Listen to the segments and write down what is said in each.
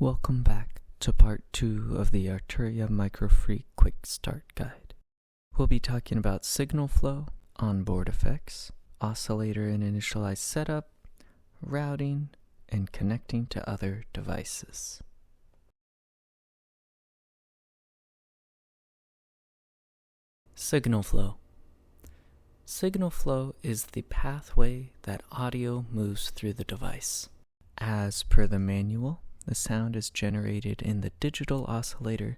Welcome back to part 2 of the Arturia Microfreak Quick Start Guide. We'll be talking about signal flow, onboard effects, oscillator and initialized setup, routing, and connecting to other devices. Signal flow. Signal flow is the pathway that audio moves through the device. As per the manual, the sound is generated in the digital oscillator,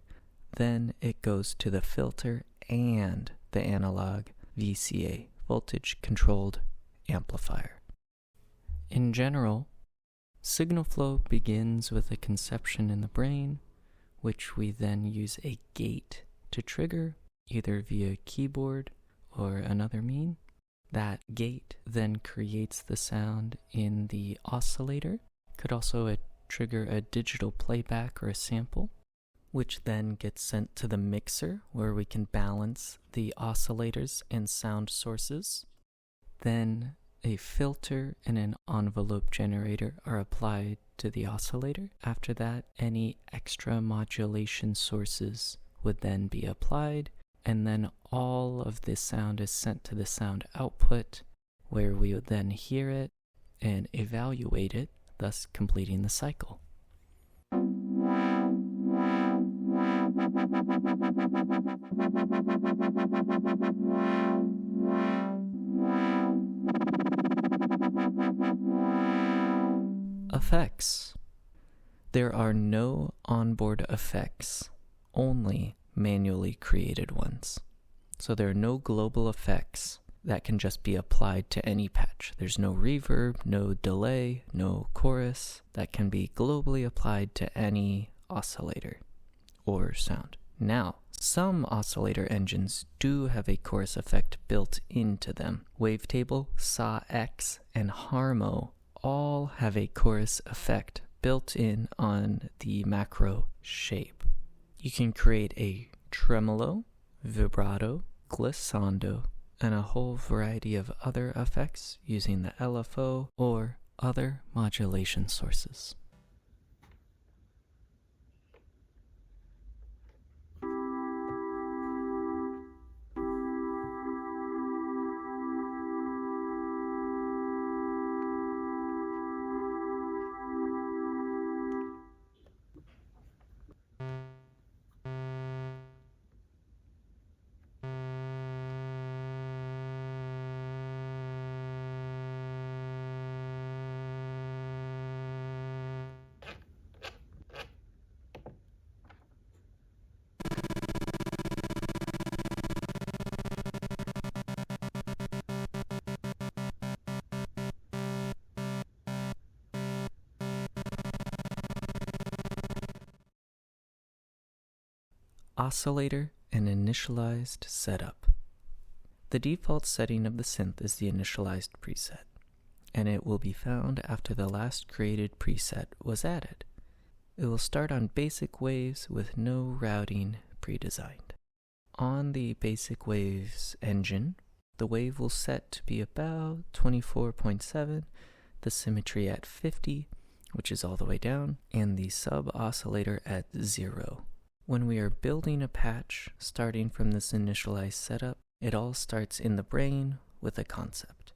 then it goes to the filter and the analog VCA, voltage-controlled amplifier. In general, signal flow begins with a conception in the brain, which we then use a gate to trigger, either via keyboard or another mean. That gate then creates the sound in the oscillator. Could also trigger a digital playback or a sample, which then gets sent to the mixer where we can balance the oscillators and sound sources. Then a filter and an envelope generator are applied to the oscillator. After that, any extra modulation sources would then be applied, and then all of this sound is sent to the sound output, where we would then hear it and evaluate it, thus completing the cycle. Effects. There are no onboard effects, only manually created ones. So there are no global effects that can just be applied to any patch. There's no reverb, no delay, no chorus that can be globally applied to any oscillator or sound. Now, some oscillator engines do have a chorus effect built into them. Wavetable, SAW-X, and Harmo all have a chorus effect built in on the macro shape. You can create a tremolo, vibrato, glissando, and a whole variety of other effects using the LFO or other modulation sources. Oscillator and initialized setup. The default setting of the synth is the initialized preset, and it will be found after the last created preset was added. It will start on basic waves with no routing pre-designed. On the basic waves engine, the wave will set to be about 24.7, the symmetry at 50, which is all the way down, and the sub-oscillator at 0. When we are building a patch, starting from this initialized setup, it all starts in the brain with a concept.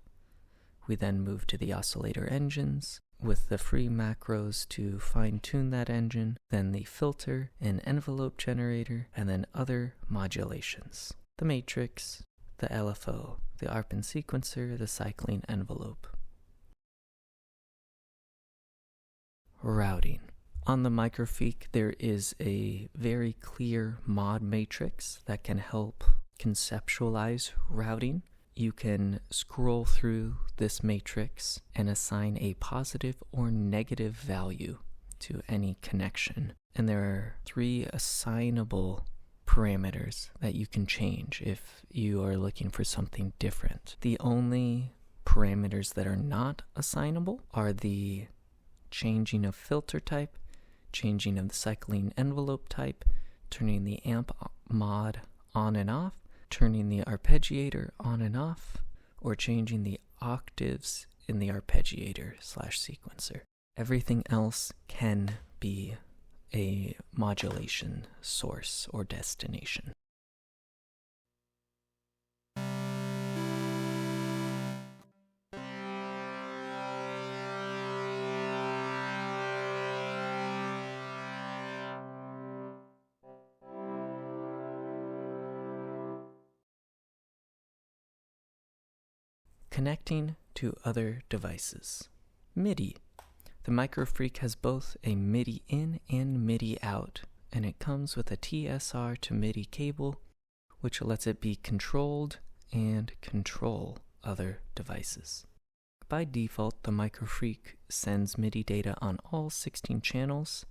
We then move to the oscillator engines with the free macros to fine-tune that engine, then the filter and envelope generator, and then other modulations. The matrix, the LFO, the ARP and sequencer, the cycling envelope. Routing. On the Microfreak, there is a very clear mod matrix that can help conceptualize routing. You can scroll through this matrix and assign a positive or negative value to any connection. And there are 3 assignable parameters that you can change if you are looking for something different. The only parameters that are not assignable are the changing of filter type, changing of the cycling envelope type, turning the amp mod on and off, turning the arpeggiator on and off, or changing the octaves in the arpeggiator/sequencer. Everything else can be a modulation source or destination. Connecting to other devices. MIDI. The Microfreak has both a MIDI in and MIDI out, and it comes with a TSR to MIDI cable, which lets it be controlled and control other devices. By default, the Microfreak sends MIDI data on all 16 channels,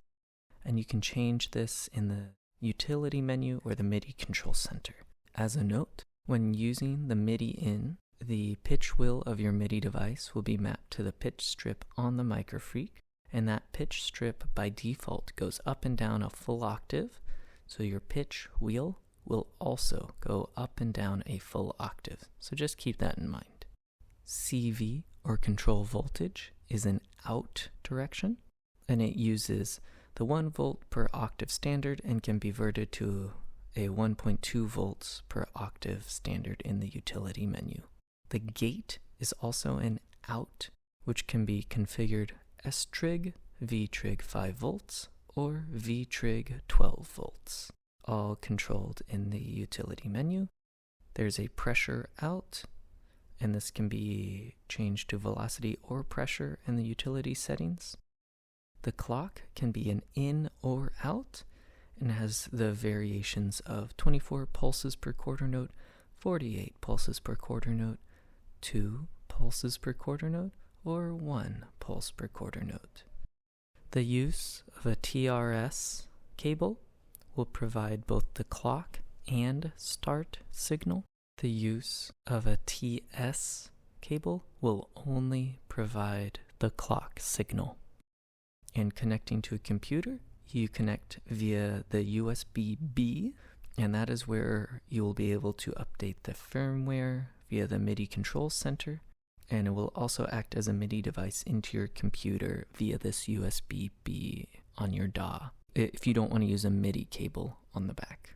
and you can change this in the utility menu or the MIDI control center. As a note, when using the MIDI in, the pitch wheel of your MIDI device will be mapped to the pitch strip on the Microfreak, and that pitch strip by default goes up and down a full octave, so your pitch wheel will also go up and down a full octave. So just keep that in mind. CV, or control voltage, is an out direction, and it uses the 1 volt per octave standard and can be converted to a 1.2 volts per octave standard in the utility menu. The gate is also an out, which can be configured S-trig, V-trig 5 volts, or V-trig 12 volts, all controlled in the utility menu. There's a pressure out, and this can be changed to velocity or pressure in the utility settings. The clock can be an in or out, and has the variations of 24 pulses per quarter note, 48 pulses per quarter note, 2 pulses per quarter note, or 1 pulse per quarter note. The use of a TRS cable will provide both the clock and start signal. The use of a TS cable will only provide the clock signal. And connecting to a computer, you connect via the USB-B, and that is where you will be able to update the firmware via the MIDI control center, and it will also act as a MIDI device into your computer via this USB-B on your DAW, if you don't want to use a MIDI cable on the back.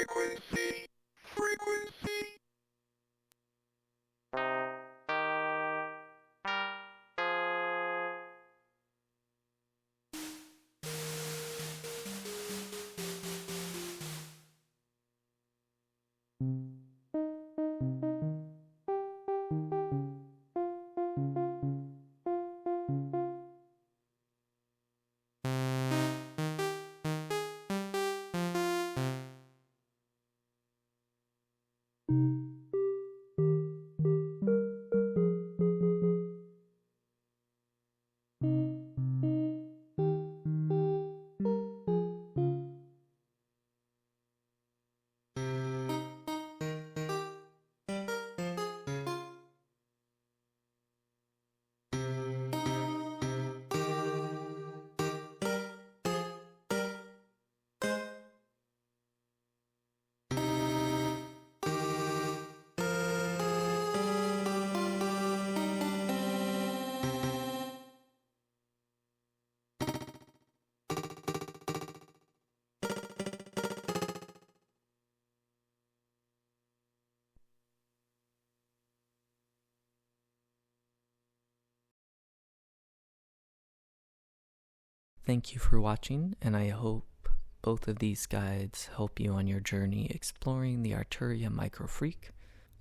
frequency, frequency. Thank you for watching, and I hope both of these guides help you on your journey exploring the Arturia Microfreak.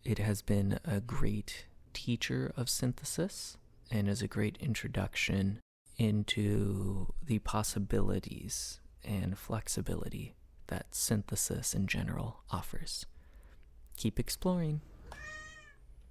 It has been a great teacher of synthesis and is a great introduction into the possibilities and flexibility that synthesis in general offers. Keep exploring.